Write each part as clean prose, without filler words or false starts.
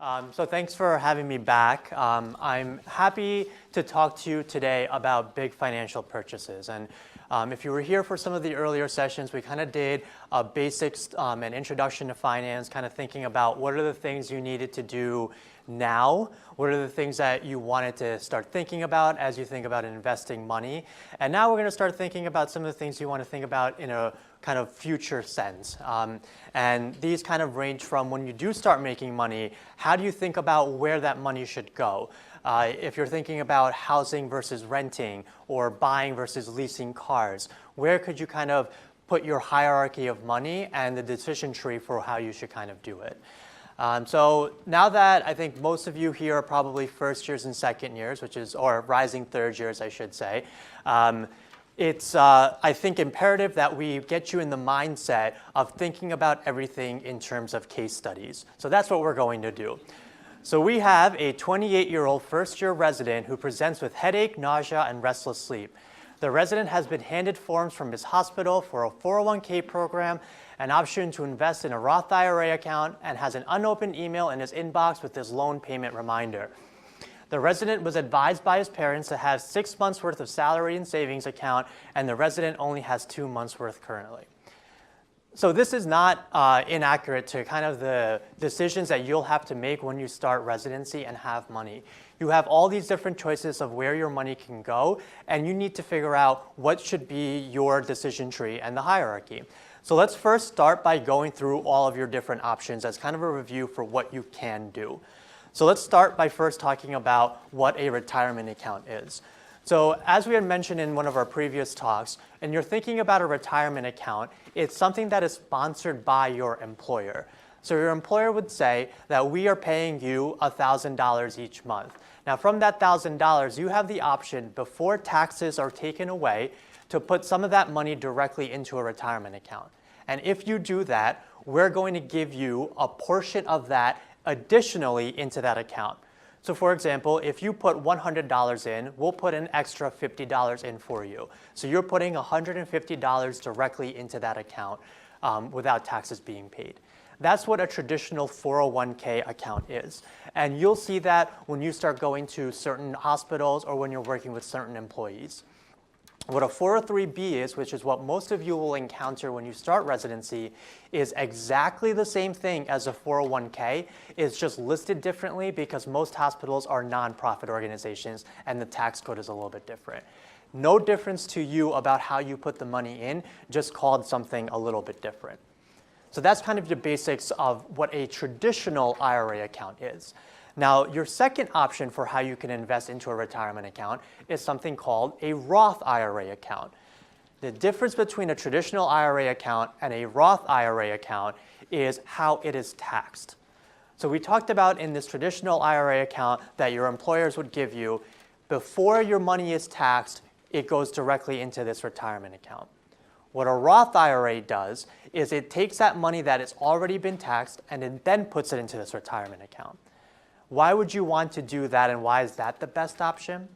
So thanks for having me back. I'm happy to talk to you today about big financial purchases. And if you were here for some of the earlier sessions, we kind of did a basics and introduction to finance, kind of thinking about what are the things you needed to do now, what are the things that you wanted to start thinking about as you think about investing money. And now we're going to start thinking about some of the things you want to think about in a kind of future sense. And these kind of range from when you do start making money, how do you think about where that money should go? If you're thinking about housing versus renting or buying versus leasing cars, where could you kind of put your hierarchy of money and the decision tree for how you should kind of do it? So now that I think most of you here are probably first years and second years, or rising third years, I should say, it's, I think, imperative that we get you in the mindset of thinking about everything in terms of case studies. So that's what we're going to do. So we have a 28-year-old first-year resident who presents with headache, nausea, and restless sleep. The resident has been handed forms from his hospital for a 401k program, an option to invest in a Roth IRA account, and has an unopened email in his inbox with his loan payment reminder. The resident was advised by his parents to have 6 months worth of salary and savings account, and the resident only has 2 months worth currently. So this is not inaccurate to kind of the decisions that you'll have to make when you start residency and have money. You have all these different choices of where your money can go, and you need to figure out what should be your decision tree and the hierarchy. So let's first start by going through all of your different options as kind of a review for what you can do. So let's start by first talking about what a retirement account is. So as we had mentioned in one of our previous talks, and you're thinking about a retirement account, it's something that is sponsored by your employer. So your employer would say that we are paying you $1,000 each month. Now from that $1,000, you have the option before taxes are taken away to put some of that money directly into a retirement account. And if you do that, we're going to give you a portion of that additionally into that account. So for example, if you put $100 in, we'll put an extra $50 in for you. So you're putting $150 directly into that account without taxes being paid. That's what a traditional 401k account is. And you'll see that when you start going to certain hospitals or when you're working with certain employees. What a 403b is, which is what most of you will encounter when you start residency, is exactly the same thing as a 401k. It's just listed differently because most hospitals are nonprofit organizations and the tax code is a little bit different. No difference to you about how you put the money in, just called something a little bit different. So that's kind of the basics of what a traditional IRA account is. Now, your second option for how you can invest into a retirement account is something called a Roth IRA account. The difference between a traditional IRA account and a Roth IRA account is how it is taxed. So we talked about in this traditional IRA account that your employers would give you, before your money is taxed, it goes directly into this retirement account. What a Roth IRA does is it takes that money that has already been taxed and it then puts it into this retirement account. Why would you want to do that, and why is that the best option?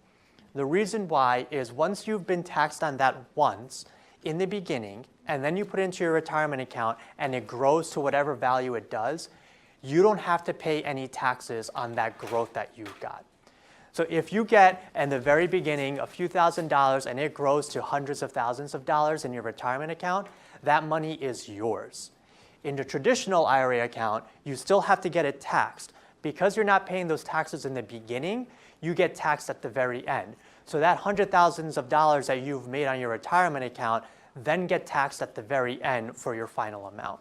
The reason why is once you've been taxed on that once in the beginning, and then you put it into your retirement account and it grows to whatever value it does, you don't have to pay any taxes on that growth that you've got. So if you get, in the very beginning, a few $1,000s and it grows to hundreds of thousands of dollars in your retirement account, that money is yours. In the traditional IRA account, you still have to get it taxed. Because you're not paying those taxes in the beginning, you get taxed at the very end. So that hundred thousands of dollars that you've made on your retirement account then get taxed at the very end for your final amount.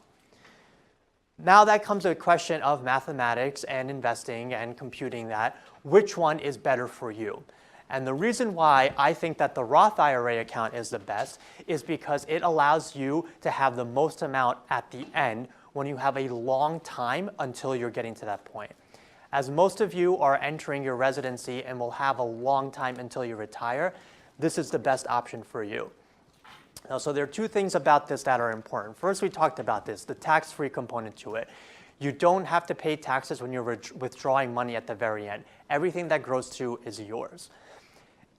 Now that comes to a question of mathematics and investing and computing that, which one is better for you? And the reason why I think that the Roth IRA account is the best is because it allows you to have the most amount at the end when you have a long time until you're getting to that point. As most of you are entering your residency and will have a long time until you retire, this is the best option for you. Now, so there are two things about this that are important. First, we talked about this, the tax-free component to it. You don't have to pay taxes when you're withdrawing money at the very end. Everything that grows to is yours.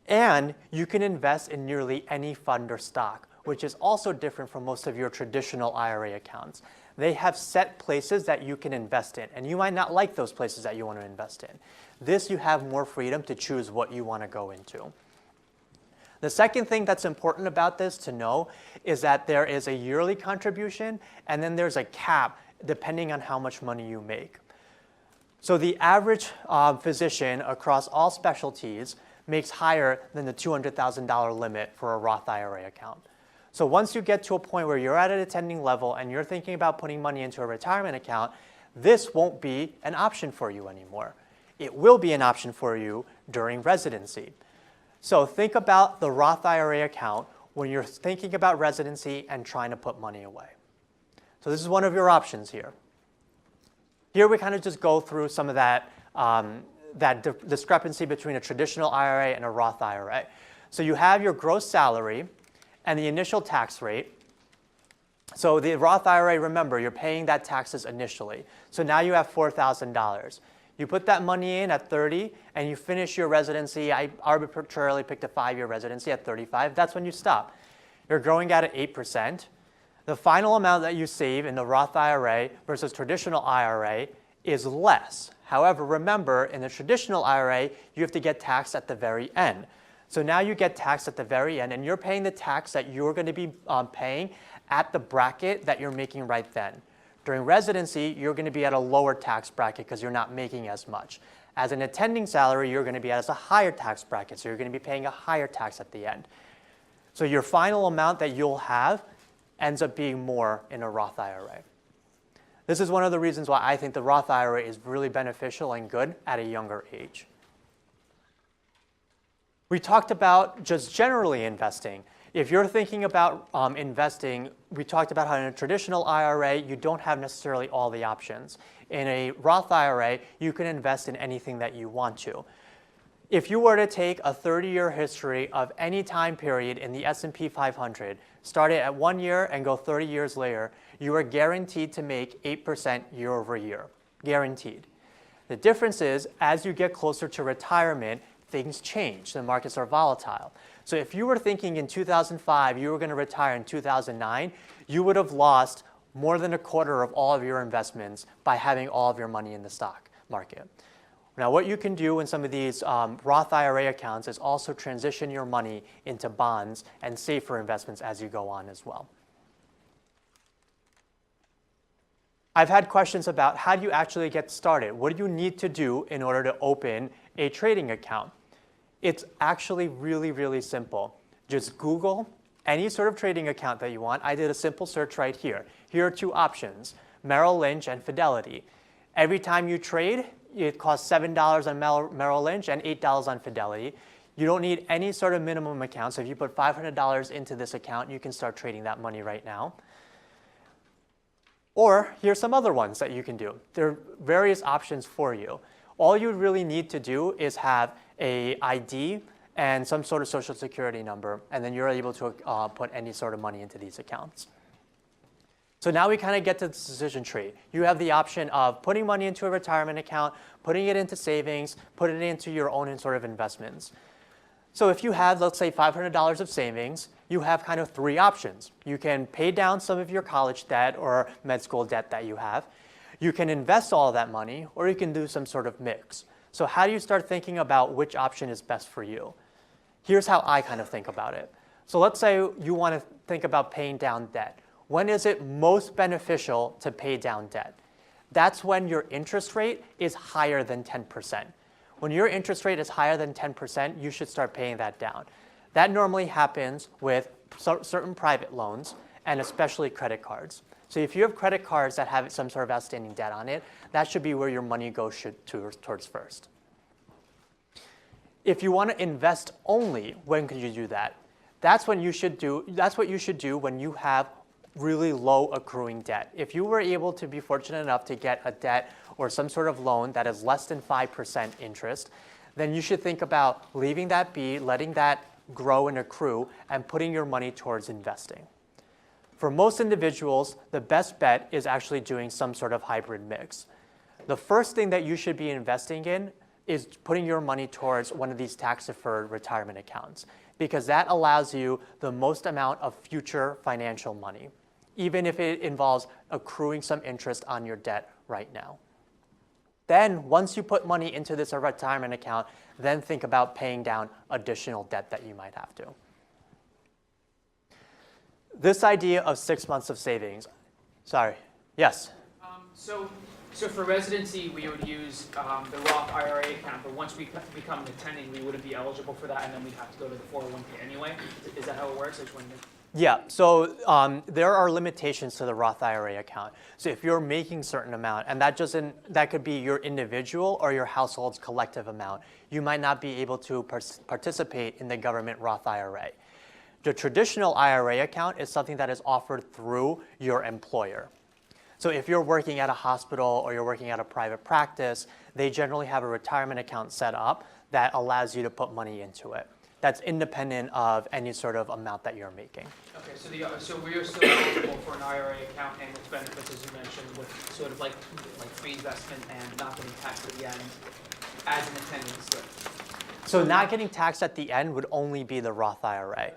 And you can invest in nearly any fund or stock, which is also different from most of your traditional IRA accounts. they have set places that you can invest in, and you might not like those places that you want to invest in. This, you have more freedom to choose what you want to go into. The second thing that's important about this to know is that there is a yearly contribution, and then there's a cap depending on how much money you make. So the average physician across all specialties makes higher than the $200,000 limit for a Roth IRA account. So once you get to a point where you're at an attending level and you're thinking about putting money into a retirement account, this won't be an option for you anymore. It will be an option for you during residency. So think about the Roth IRA account when you're thinking about residency and trying to put money away. So this is one of your options here. Here we kind of just go through some of that, discrepancy between a traditional IRA and a Roth IRA. So you have your gross salary and the initial tax rate. So the Roth IRA, remember, you're paying that taxes initially. So now you have $4,000. You put that money in at 30 and you finish your residency. I arbitrarily picked a 5-year residency at 35. That's when you stop. You're growing at 8%. The final amount that you save in the Roth IRA versus traditional IRA is less. However, remember, in the traditional IRA, you have to get taxed at the very end. So now you get taxed at the very end, and you're paying the tax that you're going to be paying at the bracket that you're making right then. During residency, you're going to be at a lower tax bracket because you're not making as much. As an attending salary, you're going to be at a higher tax bracket, so you're going to be paying a higher tax at the end. So your final amount that you'll have ends up being more in a Roth IRA. This is one of the reasons why I think the Roth IRA is really beneficial and good at a younger age. We talked about just generally investing. If you're thinking about investing, we talked about how in a traditional IRA, you don't have necessarily all the options. In a Roth IRA, you can invest in anything that you want to. If you were to take a 30-year history of any time period in the S&P 500, start it at 1 year and go 30 years later, you are guaranteed to make 8% year over year, guaranteed. The difference is, as you get closer to retirement, things change. The markets are volatile. So if you were thinking in 2005 you were going to retire in 2009, you would have lost more than a quarter of all of your investments by having all of your money in the stock market. Now, what you can do in some of these Roth IRA accounts is also transition your money into bonds and safer investments as you go on as well. I've had questions about how do you actually get started? What do you need to do in order to open a trading account? It's actually really, really simple. Just Google any sort of trading account that you want. I did a simple search right here. Here are two options, Merrill Lynch and Fidelity. Every time you trade, it costs $7 on Merrill Lynch and $8 on Fidelity. You don't need any sort of minimum account. So if you put $500 into this account, you can start trading that money right now. Or here's some other ones that you can do. There are various options for you. All you really need to do is have an ID and some sort of social security number, and then you're able to put any sort of money into these accounts. So now we kind of get to the decision tree. You have the option of putting money into a retirement account, putting it into savings, putting it into your own sort of investments. So if you have, let's say, $500 of savings, you have kind of three options. You can pay down some of your college debt or med school debt that you have. You can invest all of that money, or you can do some sort of mix. So how do you start thinking about which option is best for you? Here's how I kind of think about it. So let's say you want to think about paying down debt. When is it most beneficial to pay down debt? That's when your interest rate is higher than 10%. When your interest rate is higher than 10%, you should start paying that down. That normally happens with certain private loans and especially credit cards. So if you have credit cards that have some sort of outstanding debt on it, that should be where your money goes towards first. If you want to invest only, when can you do that? That's what you should do when you have really low accruing debt. If you were able to be fortunate enough to get a debt or some sort of loan that is less than 5% interest, then you should think about leaving that be, letting that grow and accrue, and putting your money towards investing. For most individuals, the best bet is actually doing some sort of hybrid mix. The first thing that you should be investing in is putting your money towards one of these tax-deferred retirement accounts, because that allows you the most amount of future financial money. even if it involves accruing some interest on your debt right now. Then, once you put money into this retirement account, then think about paying down additional debt that you might have to. This idea of 6 months of savings. Sorry. Yes? So for residency, we would use the Roth IRA account, but once we become an attending, we wouldn't be eligible for that, and then we'd have to go to the 401k anyway. Is that how it works? I just wanted to... Yeah, so there are limitations to the Roth IRA account. So if you're making a certain amount, and that could be your individual or your household's collective amount, you might not be able to participate in the government Roth IRA. The traditional IRA account is something that is offered through your employer. So if you're working at a hospital or you're working at a private practice, they generally have a retirement account set up that allows you to put money into it. That's independent of any sort of amount that you're making. Okay, so we are still eligible for an IRA account and its benefits, as you mentioned, with sort of like free investment and not getting taxed at the end as an attending still. So not getting taxed at the end would only be the Roth IRA.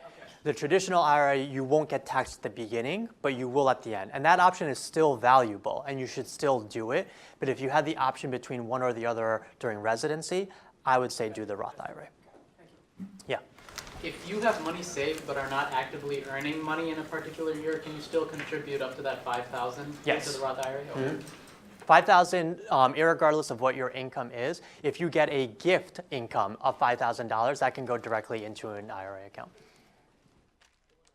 The traditional IRA, you won't get taxed at the beginning, but you will at the end. And that option is still valuable, and you should still do it. But if you had the option between one or the other during residency, I would say do the Roth IRA. Thank you. Yeah. If you have money saved but are not actively earning money in a particular year, can you still contribute up to that $5,000 Yes. into the Roth IRA? Mm-hmm. $5,000, irregardless of what your income is, if you get a gift income of $5,000, that can go directly into an IRA account.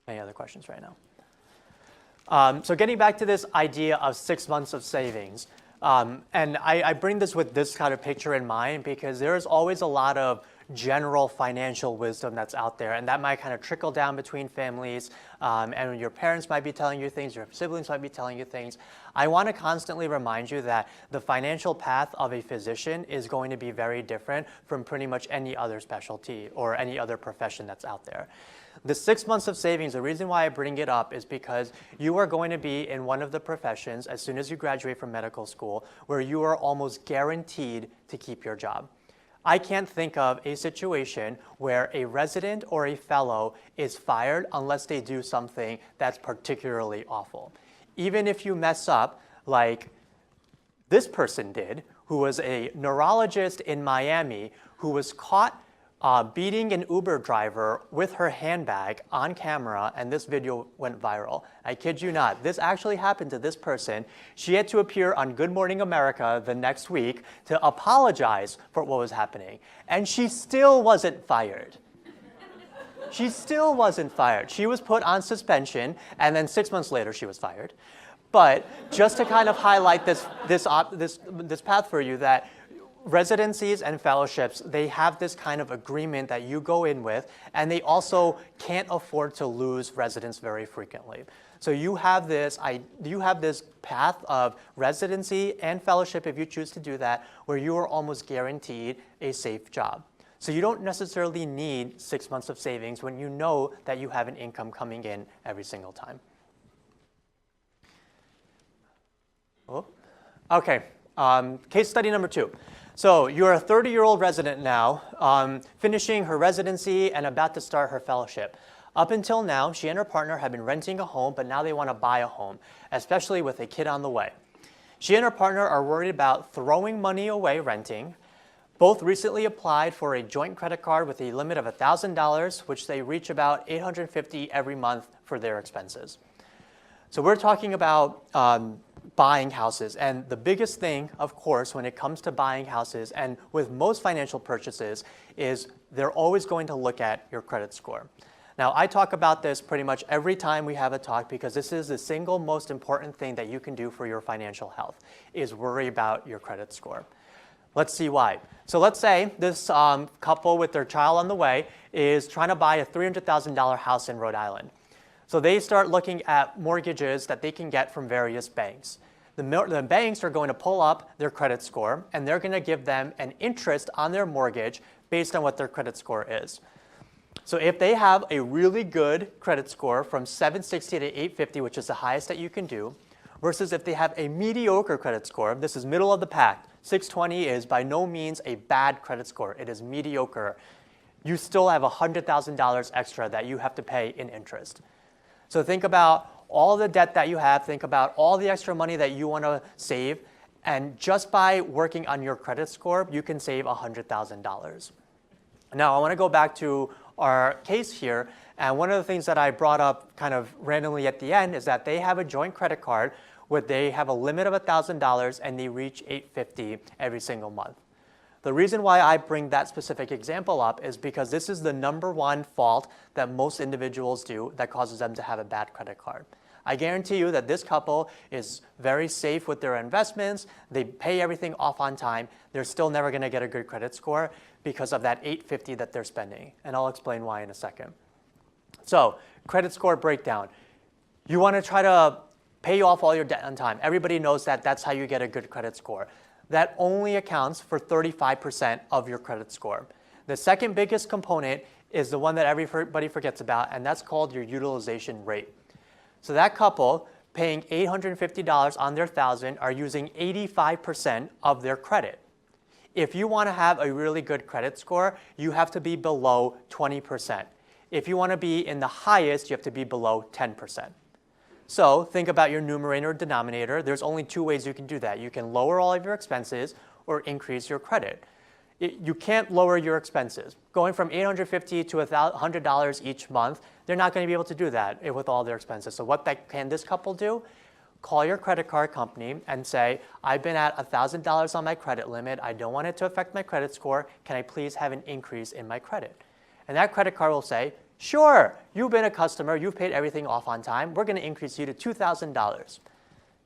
Any other questions right now? So getting back to this idea of 6 months of savings, and I bring this with this kind of picture in mind because there's always a lot of general financial wisdom that's out there, and that might kind of trickle down between families, and your parents might be telling you things, your siblings might be telling you things. I want to constantly remind you that the financial path of a physician is going to be very different from pretty much any other specialty or any other profession that's out there. The 6 months of savings, the reason why I bring it up is because you are going to be in one of the professions as soon as you graduate from medical school where you are almost guaranteed to keep your job. I can't think of a situation where a resident or a fellow is fired unless they do something that's particularly awful. Even if you mess up like this person did, who was a neurologist in Miami who was caught beating an Uber driver with her handbag on camera, and this video went viral. I kid you not. This actually happened to this person. She had to appear on Good Morning America the next week to apologize for what was happening, and she still wasn't fired. She still wasn't fired. She was put on suspension, and then 6 months later, she was fired. But just to kind of highlight this path for you, that residencies and fellowships, they have this kind of agreement that you go in with, and they also can't afford to lose residents very frequently. So you have this path of residency and fellowship, if you choose to do that, where you are almost guaranteed a safe job. So you don't necessarily need 6 months of savings when you know that you have an income coming in every single time. Oh. Okay, case study number 2. So you're a 30-year-old resident now, finishing her residency and about to start her fellowship. Up until now, she and her partner have been renting a home, but now they want to buy a home, especially with a kid on the way. She and her partner are worried about throwing money away renting. Both recently applied for a joint credit card with a limit of $1,000, which they reach about $850 every month for their expenses. So we're talking about buying houses. And the biggest thing, of course, when it comes to buying houses and with most financial purchases is they're always going to look at your credit score. Now, I talk about this pretty much every time we have a talk because this is the single most important thing that you can do for your financial health, is worry about your credit score. Let's see why. So let's say this couple with their child on the way is trying to buy a $300,000 house in Rhode Island. So they start looking at mortgages that they can get from various banks. The banks are going to pull up their credit score, and they're going to give them an interest on their mortgage based on what their credit score is. So if they have a really good credit score from 760 to 850, which is the highest that you can do, versus if they have a mediocre credit score, this is middle of the pack. 620 is by no means a bad credit score. It is mediocre. You still have $100,000 extra that you have to pay in interest. So think about all the debt that you have, think about all the extra money that you want to save, and just by working on your credit score, you can save $100,000. Now, I want to go back to our case here, and one of the things that I brought up kind of randomly at the end is that they have a joint credit card where they have a limit of $1,000 and they reach $850 every single month. The reason why I bring that specific example up is because this is the #1 fault that most individuals do that causes them to have a bad credit card. I guarantee you that this couple is very safe with their investments. They pay everything off on time. They're still never going to get a good credit score because of that $850 that they're spending. And I'll explain why in a second. So, credit score breakdown. You want to try to pay off all your debt on time. Everybody knows that that's how you get a good credit score. That only accounts for 35% of your credit score. The second biggest component is the one that everybody forgets about, and that's called your utilization rate. So that couple paying $850 on their $1,000 are using 85% of their credit. If you want to have a really good credit score, you have to be below 20%. If you want to be in the highest, you have to be below 10%. So think about your numerator and denominator. There's only two ways you can do that. You can lower all of your expenses or increase your credit. You can't lower your expenses. Going from $850 to $100 each month, they're not going to be able to do that with all their expenses. So what can this couple do? Call your credit card company and say, I've been at $1,000 on my credit limit. I don't want it to affect my credit score. Can I please have an increase in my credit? And that credit card will say, sure, you've been a customer, you've paid everything off on time, we're going to increase you to $2,000.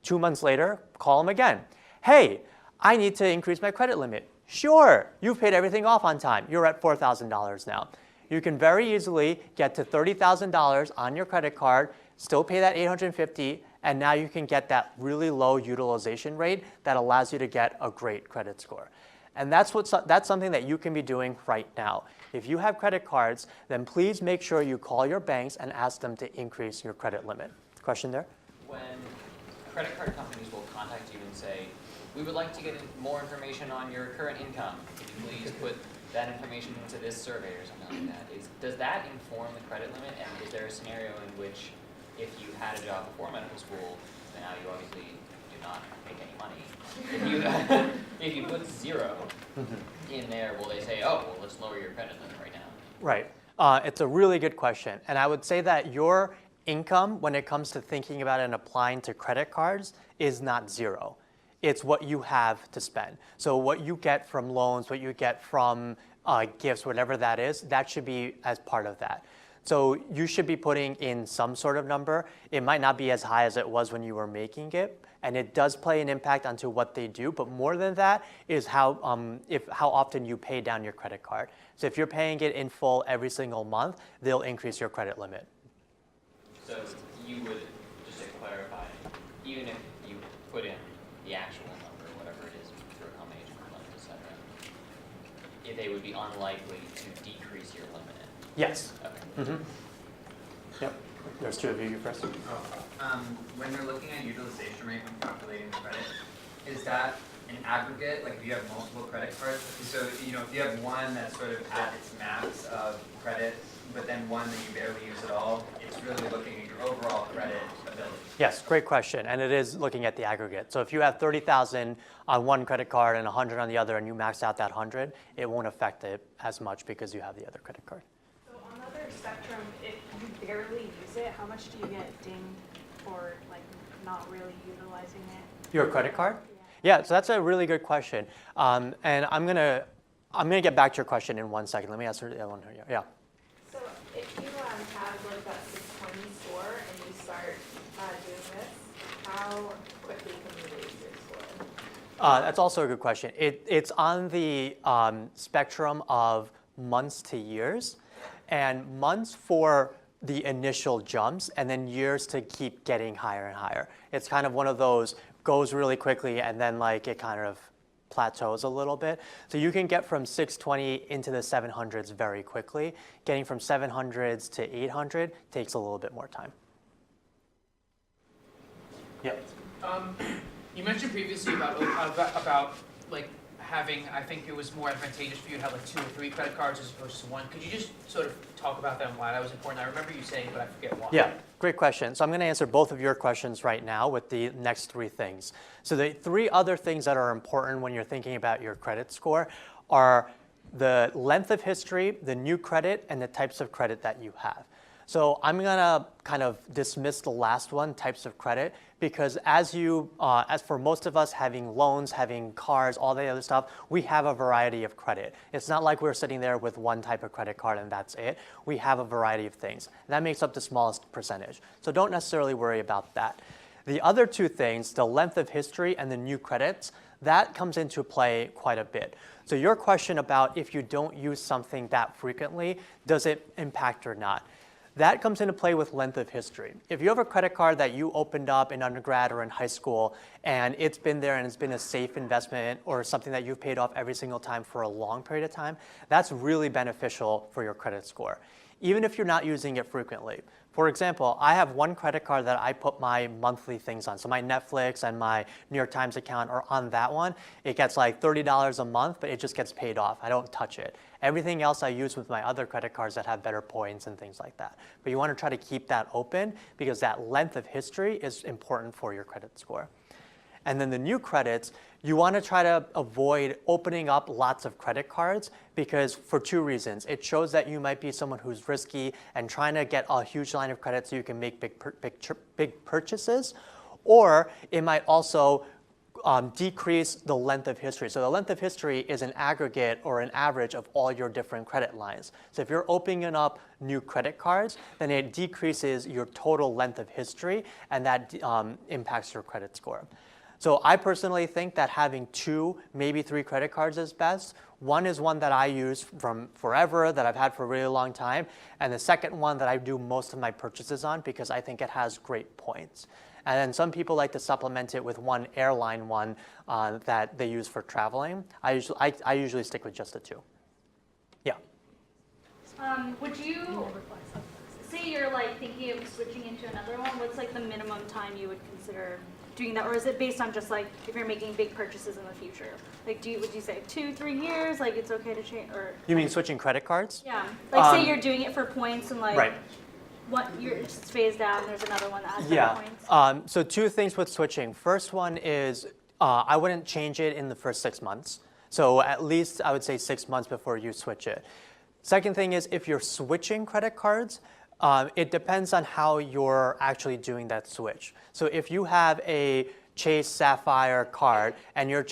2 months later, call them again. Hey, I need to increase my credit limit. Sure, you've paid everything off on time, you're at $4,000 now. You can very easily get to $30,000 on your credit card, still pay that $850, and now you can get that really low utilization rate that allows you to get a great credit score. And that's something that you can be doing right now. If you have credit cards, then please make sure you call your banks and ask them to increase your credit limit. Question there? When credit card companies will contact you and say, we would like to get more information on your current income. Can you please put that information into this survey or something like that? Does that inform the credit limit? And is there a scenario in which if you had a job before medical school, then now you obviously do not make any money. If you put 0 in there, will they say, oh, well, let's lower your credit limit right now? Right. It's a really good question. And I would say that your income, when it comes to thinking about it and applying to credit cards, is not 0. It's what you have to spend. So what you get from loans, what you get from gifts, whatever that is, that should be as part of that. So you should be putting in some sort of number. It might not be as high as it was when you were making it, and it does play an impact onto what they do. But more than that is how often you pay down your credit card. So if you're paying it in full every single month, they'll increase your credit limit. So you would, just to clarify, even if you put in the actual number, whatever it is, for how many per month, et cetera, they would be unlikely to decrease your limit. Yes. Okay. Yep. There's two of you first. When you're looking at utilization rate when calculating the credit, is that an aggregate? Like if you have multiple credit cards, so if you have one that's sort of at its max of credit, but then one that you barely use at all, it's really looking at your overall credit ability. Yes, great question, and it is looking at the aggregate. So if you have 30,000 on one credit card and 100 on the other, and you max out that 100, it won't affect it as much because you have the other credit card. On the other spectrum, if you barely use it, how much do you get dinged for like not really utilizing it? Your credit card? Yeah, so that's a really good question. And I'm gonna get back to your question in 1 second. Let me answer the other one here. Yeah. So if you have like that 620 score and you start doing this, how quickly can you raise your score? That's also a good question. It's on the spectrum of months to years, and months for the initial jumps, and then years to keep getting higher and higher. It's kind of one of those goes really quickly, and then like it kind of plateaus a little bit. So you can get from 620 into the 700s very quickly. Getting from 700s to 800 takes a little bit more time. Yep. You mentioned previously about like I think it was more advantageous for you to have like 2 or 3 credit cards as opposed to one. Could you just sort of talk about that and why that was important? I remember you saying, but I forget why. Yeah, great question. So I'm going to answer both of your questions right now with the next 3 things. So the 3 other things that are important when you're thinking about your credit score are the length of history, the new credit, and the types of credit that you have. So I'm going to kind of dismiss the last one, types of credit, because as for most of us having loans, having cars, all the other stuff, we have a variety of credit. It's not like we're sitting there with one type of credit card and that's it. We have a variety of things. That makes up the smallest percentage. So don't necessarily worry about that. The other 2 things, the length of history and the new credits, that comes into play quite a bit. So your question about if you don't use something that frequently, does it impact or not? That comes into play with length of history. If you have a credit card that you opened up in undergrad or in high school, and it's been there and it's been a safe investment or something that you've paid off every single time for a long period of time, that's really beneficial for your credit score, even if you're not using it frequently. For example, I have one credit card that I put my monthly things on. So my Netflix and my New York Times account are on that one. It gets like $30 a month, but it just gets paid off. I don't touch it. Everything else I use with my other credit cards that have better points and things like that. But you want to try to keep that open because that length of history is important for your credit score. And then the new credits, you want to try to avoid opening up lots of credit cards because for 2 reasons. It shows that you might be someone who's risky and trying to get a huge line of credit so you can make big purchases, or it might also decrease the length of history. So the length of history is an aggregate or an average of all your different credit lines. So if you're opening up new credit cards, then it decreases your total length of history, and that impacts your credit score. So I personally think that having 2, maybe 3 credit cards is best. One is one that I use from forever, that I've had for a really long time. And the second one that I do most of my purchases on because I think it has great points. And then some people like to supplement it with one airline one that they use for traveling. I usually stick with just the 2. Yeah. Would you, say you're like thinking of switching into another one, what's like the minimum time you would consider doing that? Or is it based on just like if you're making big purchases in the future? Like would you say 2-3 years, like it's okay to change? Or You mean switching credit cards? yeah, like say you're doing it for points and like Right. what you're just phased out and there's another one that has better Yeah. points? So 2 things with switching. First one is I wouldn't change it in the first 6 months. So at least I would say 6 months before you switch it. Second thing is if you're switching credit cards, it depends on how you're actually doing that switch. So if you have a Chase Sapphire card and you're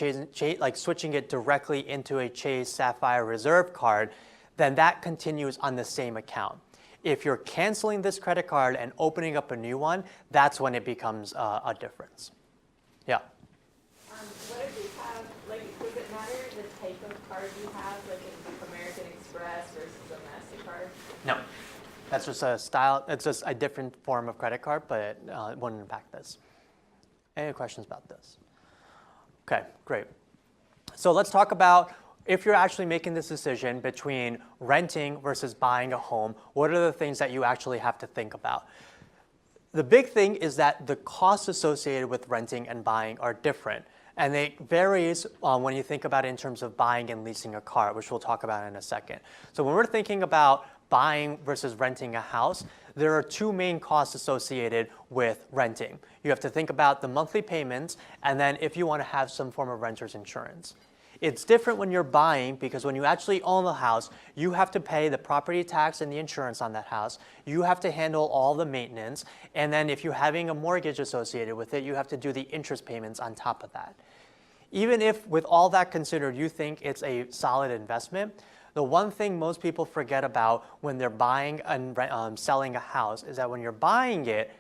switching it directly into a Chase Sapphire Reserve card, then that continues on the same account. If you're canceling this credit card and opening up a new one, that's when it becomes a difference. Yeah. What if you have, like, does it matter the type of card you have, like American Express versus a MasterCard? No. That's just a style. It's just a different form of credit card, but it wouldn't impact this. Any questions about this? Okay, great. So let's talk about if you're actually making this decision between renting versus buying a home, what are the things that you actually have to think about? The big thing is that the costs associated with renting and buying are different. And it varies when you think about it in terms of buying and leasing a car, which we'll talk about in a second. So when we're thinking about buying versus renting a house, there are 2 main costs associated with renting. You have to think about the monthly payments, and then if you want to have some form of renter's insurance. It's different when you're buying because when you actually own the house, you have to pay the property tax and the insurance on that house. You have to handle all the maintenance, and then if you're having a mortgage associated with it, you have to do the interest payments on top of that. Even if with all that considered, you think it's a solid investment, the one thing most people forget about when they're buying and selling a house is that when you're buying it,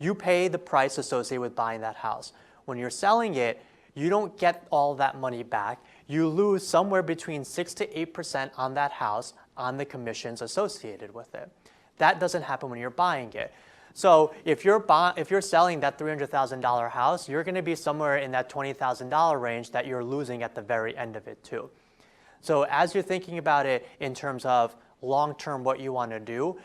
you pay the price associated with buying that house. When you're selling it, you don't get all that money back. You lose somewhere between 6 to 8% on that house on the commissions associated with it. That doesn't happen when you're buying it. So if you're selling that $300,000 house, you're going to be somewhere in that $20,000 range that you're losing at the very end of it too. So as you're thinking about it in terms of long-term what you want to do,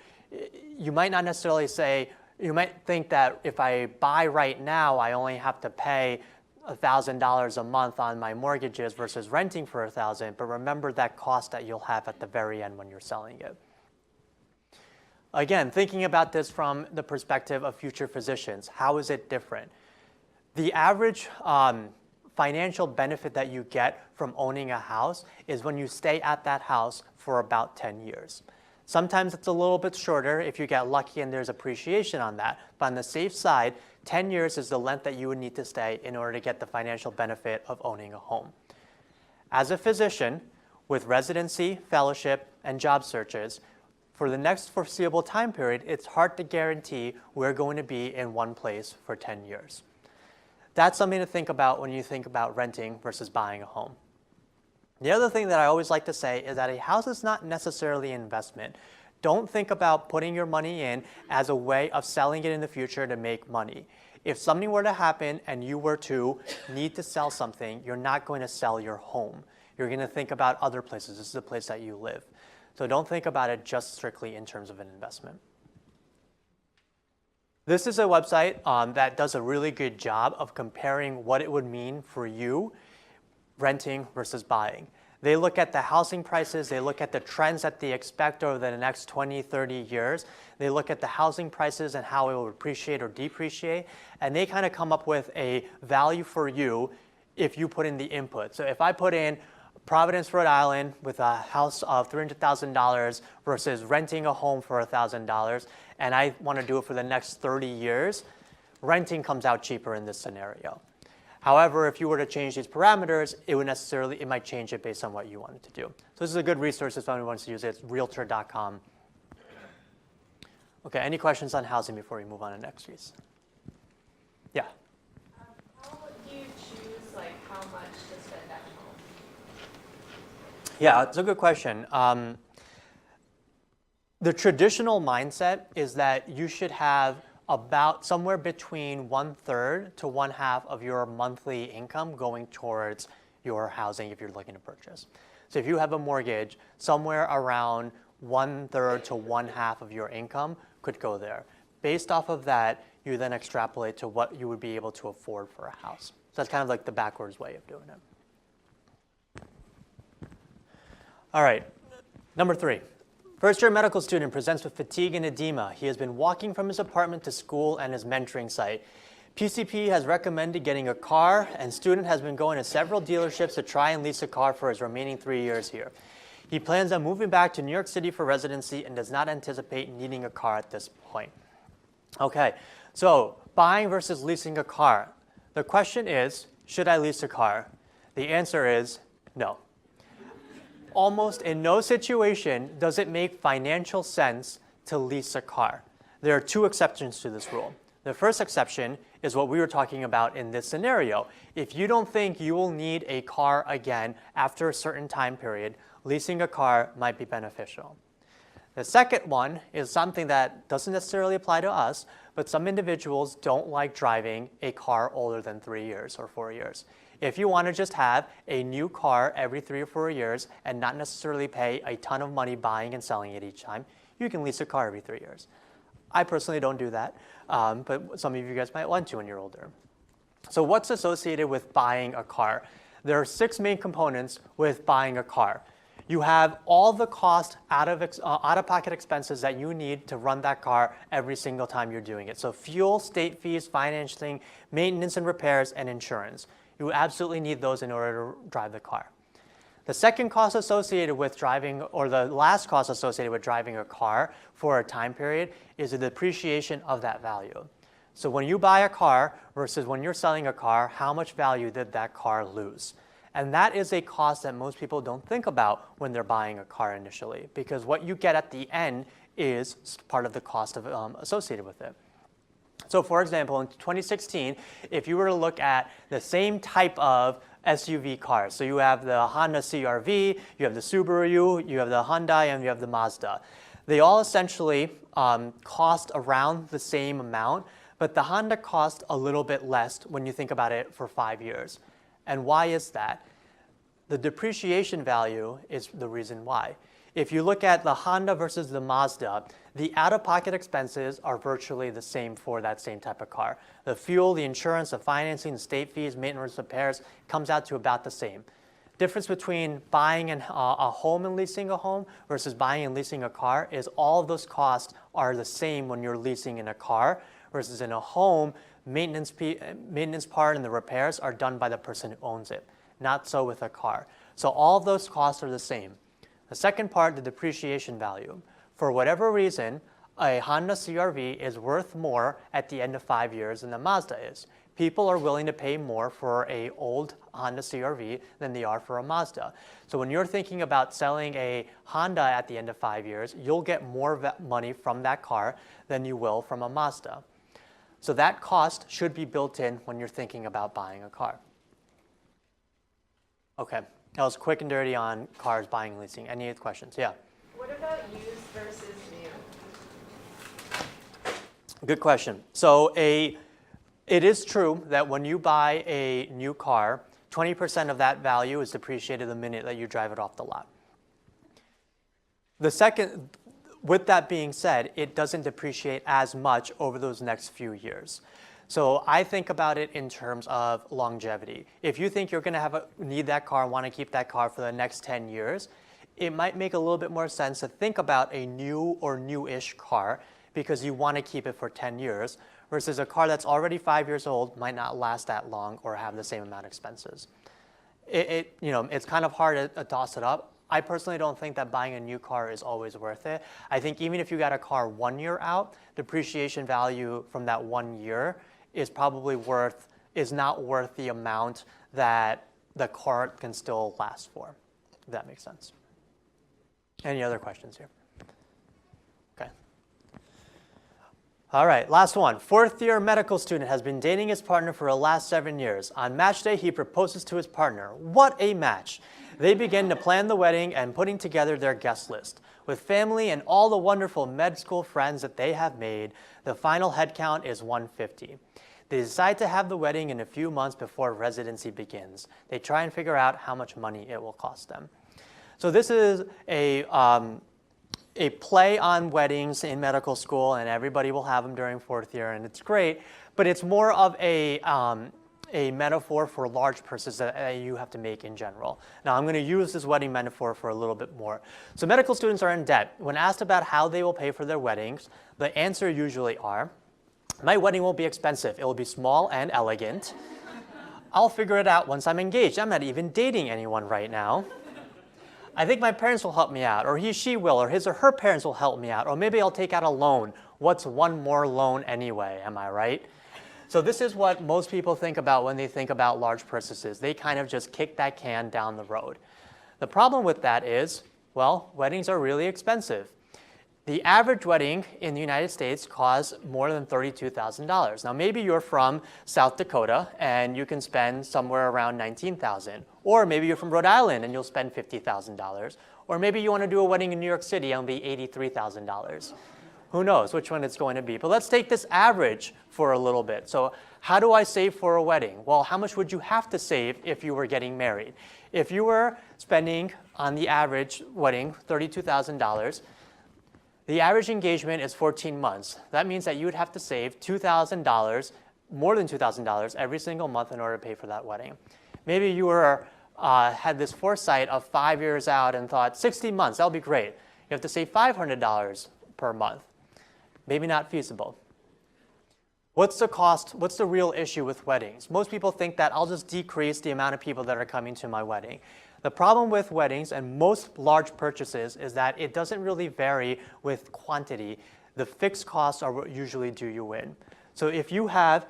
you might not necessarily say, you might think that if I buy right now, I only have to pay $1,000 a month on my mortgages versus renting for $1,000, but remember that cost that you'll have at the very end when you're selling it. Again, thinking about this from the perspective of future physicians, how is it different? The average financial benefit that you get from owning a house is when you stay at that house for about 10 years. Sometimes it's a little bit shorter if you get lucky and there's appreciation on that, but on the safe side, 10 years is the length that you would need to stay in order to get the financial benefit of owning a home. As a physician, with residency, fellowship, and job searches, for the next foreseeable time period, it's hard to guarantee we're going to be in one place for 10 years. That's something to think about when you think about renting versus buying a home. The other thing that I always like to say is that a house is not necessarily an investment. Don't think about putting your money in as a way of selling it in the future to make money. If something were to happen and you were to need to sell something, you're not going to sell your home. You're going to think about other places. This is a place that you live. So don't think about it just strictly in terms of an investment. This is a website that does a really good job of comparing what it would mean for you renting versus buying. They look at the housing prices, they look at the trends that they expect over the next 20, 30 years. They look at the housing prices and how it will appreciate or depreciate, and they kind of come up with a value for you if you put in the input. So if I put in Providence, Rhode Island with a house of $300,000 versus renting a home for $1,000, and I want to do it for the next 30 years, renting comes out cheaper in this scenario. However, if you were to change these parameters, it might change it based on what you wanted to do. So this is a good resource if anyone wants to use it. It's realtor.com. Okay, any questions on housing before we move on to next piece? Yeah. How do you choose how much to spend at home? Yeah, it's a good question. The traditional mindset is that you should have about somewhere between 1/3 to 1/2 of your monthly income going towards your housing if you're looking to purchase. So if you have a mortgage, somewhere around 1/3 to 1/2 of your income could go there. Based off of that, you then extrapolate to what you would be able to afford for a house. So that's kind of like the backwards way of doing it. All right, number 3. First-year medical student presents with fatigue and edema. He has been walking from his apartment to school and his mentoring site. PCP has recommended getting a car, and student has been going to several dealerships to try and lease a car for his remaining 3 years here. He plans on moving back to New York City for residency and does not anticipate needing a car at this point. Okay, so buying versus leasing a car. The question is, should I lease a car? The answer is no. Almost in no situation does it make financial sense to lease a car. There are 2 exceptions to this rule. The first exception is what we were talking about in this scenario. If you don't think you will need a car again after a certain time period, leasing a car might be beneficial. The second one is something that doesn't necessarily apply to us, but some individuals don't like driving a car older than 3 years or 4 years. If you want to just have a new car every 3 or 4 years and not necessarily pay a ton of money buying and selling it each time, you can lease a car every 3 years. I personally don't do that, but some of you guys might want to when you're older. So what's associated with buying a car? There are 6 main components with buying a car. You have all the cost out-of-pocket expenses that you need to run that car every single time you're doing it. So fuel, state fees, financing, maintenance and repairs, and insurance. You absolutely need those in order to drive the car. The second cost associated with driving, or the last cost associated with driving a car for a time period, is the depreciation of that value. So when you buy a car versus when you're selling a car, how much value did that car lose? And that is a cost that most people don't think about when they're buying a car initially, because what you get at the end is part of the cost associated with it. So for example, in 2016, if you were to look at the same type of SUV cars, so you have the Honda CR-V, you have the Subaru, you have the Hyundai, and you have the Mazda. They all essentially cost around the same amount, but the Honda cost a little bit less when you think about it for 5 years. And why is that? The depreciation value is the reason why. If you look at the Honda versus the Mazda, the out-of-pocket expenses are virtually the same for that same type of car. The fuel, the insurance, the financing, the state fees, maintenance, repairs comes out to about the same. Difference between buying a home and leasing a home versus buying and leasing a car is all of those costs are the same when you're leasing in a car versus in a home, maintenance part and the repairs are done by the person who owns it. Not so with a car. So all of those costs are the same. The second part, the depreciation value. For whatever reason, a Honda CR-V is worth more at the end of 5 years than the Mazda is. People are willing to pay more for an old Honda CR-V than they are for a Mazda. So when you're thinking about selling a Honda at the end of 5 years, you'll get more money from that car than you will from a Mazda. So that cost should be built in when you're thinking about buying a car. Okay, that was quick and dirty on cars, buying and leasing. Any other questions? Yeah. What about used versus new? Good question. So it is true that when you buy a new car, 20% of that value is depreciated the minute that you drive it off the lot. With that being said, it doesn't depreciate as much over those next few years. So I think about it in terms of longevity. If you think you're going to need that car and want to keep that car for the next 10 years, it might make a little bit more sense to think about a new or new-ish car because you want to keep it for 10 years versus a car that's already 5 years old might not last that long or have the same amount of expenses. It's kind of hard to toss it up. I personally don't think that buying a new car is always worth it. I think even if you got a car 1 year out, depreciation value from that 1 year is not worth the amount that the car can still last for, if that makes sense. Any other questions here? Okay. All right, last one. Fourth-year medical student has been dating his partner for the last 7 years. On match day, he proposes to his partner. What a match. They begin to plan the wedding and putting together their guest list. With family and all the wonderful med school friends that they have made, the final head count is 150. They decide to have the wedding in a few months before residency begins. They try and figure out how much money it will cost them. So this is a play on weddings in medical school, and everybody will have them during fourth year, and it's great, but it's more of a metaphor for large purchases that you have to make in general. Now, I'm going to use this wedding metaphor for a little bit more. So medical students are in debt. When asked about how they will pay for their weddings, the answer usually are, my wedding will be expensive. It will be small and elegant. I'll figure it out once I'm engaged. I'm not even dating anyone right now. I think my parents will help me out, or she will, or his or her parents will help me out, or maybe I'll take out a loan. What's one more loan anyway, am I right? So this is what most people think about when they think about large purchases. They kind of just kick that can down the road. The problem with that is, well, weddings are really expensive. The average wedding in the United States costs more than $32,000. Now, maybe you're from South Dakota and you can spend somewhere around $19,000. Or maybe you're from Rhode Island and you'll spend $50,000. Or maybe you want to do a wedding in New York City and it'll be $83,000. Who knows which one it's going to be. But let's take this average for a little bit. So how do I save for a wedding? Well, how much would you have to save if you were getting married? If you were spending on the average wedding $32,000, the average engagement is 14 months. That means that you would have to save $2,000, more than $2,000 every single month in order to pay for that wedding. Maybe you had this foresight of 5 years out and thought 60 months, that'll be great. You have to save $500 per month. Maybe not feasible. What's the cost? What's the real issue with weddings? Most people think that I'll just decrease the amount of people that are coming to my wedding. The problem with weddings and most large purchases is that it doesn't really vary with quantity. The fixed costs are what usually do you in. So if you have,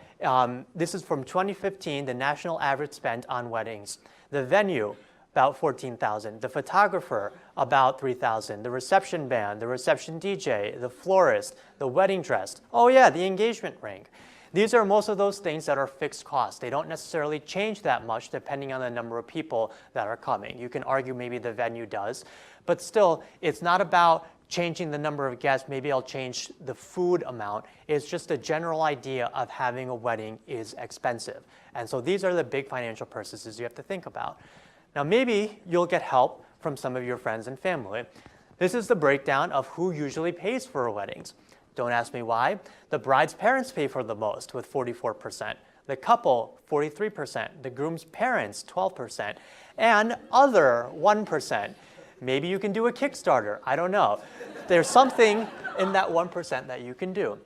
this is from 2015, the national average spend on weddings. The venue, about $14,000. The photographer, about $3,000. The reception band, the reception DJ, the florist, the wedding dress. Oh yeah, the engagement ring. These are most of those things that are fixed costs. They don't necessarily change that much depending on the number of people that are coming. You can argue maybe the venue does, but still, it's not about changing the number of guests. Maybe I'll change the food amount. It's just a general idea of having a wedding is expensive. And so these are the big financial purchases you have to think about. Now, maybe you'll get help from some of your friends and family. This is the breakdown of who usually pays for weddings. Don't ask me why. The bride's parents pay for the most with 44%. The couple, 43%. The groom's parents, 12%. And other, 1%. Maybe you can do a Kickstarter. I don't know. There's something in that 1% that you can do.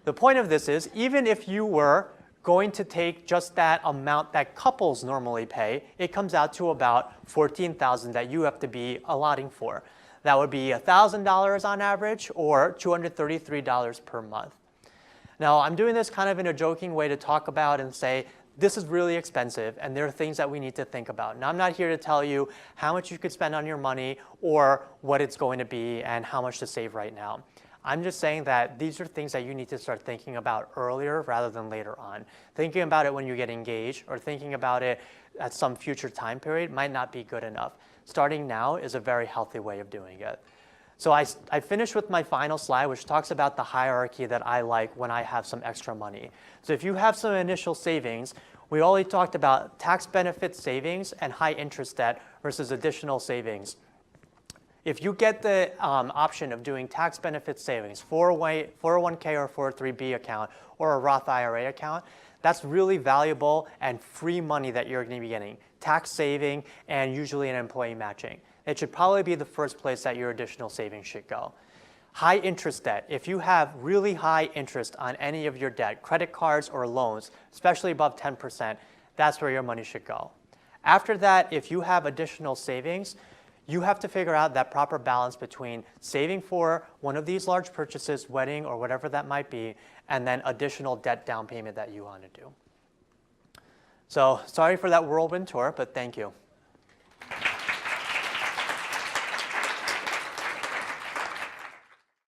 The point of this is, even if you were going to take just that amount that couples normally pay, it comes out to about $14,000 that you have to be allotting for. That would be $1,000 on average or $233 per month. Now, I'm doing this kind of in a joking way to talk about and say, this is really expensive, and there are things that we need to think about. Now, I'm not here to tell you how much you could spend on your money or what it's going to be and how much to save right now. I'm just saying that these are things that you need to start thinking about earlier rather than later on. Thinking about it when you get engaged or thinking about it at some future time period might not be good enough. Starting now is a very healthy way of doing it. So I finished with my final slide, which talks about the hierarchy that I like when I have some extra money. So if you have some initial savings, we already talked about tax benefit savings and high interest debt versus additional savings. If you get the option of doing tax benefit savings, 401k or 403b account, or a Roth IRA account, that's really valuable and free money that you're going to be getting. Tax saving and usually an employee matching. It should probably be the first place that your additional savings should go. High interest debt. If you have really high interest on any of your debt, credit cards or loans, especially above 10%, that's where your money should go. After that, if you have additional savings, you have to figure out that proper balance between saving for one of these large purchases, wedding or whatever that might be, and then additional debt down payment that you want to do. So sorry for that whirlwind tour, but thank you.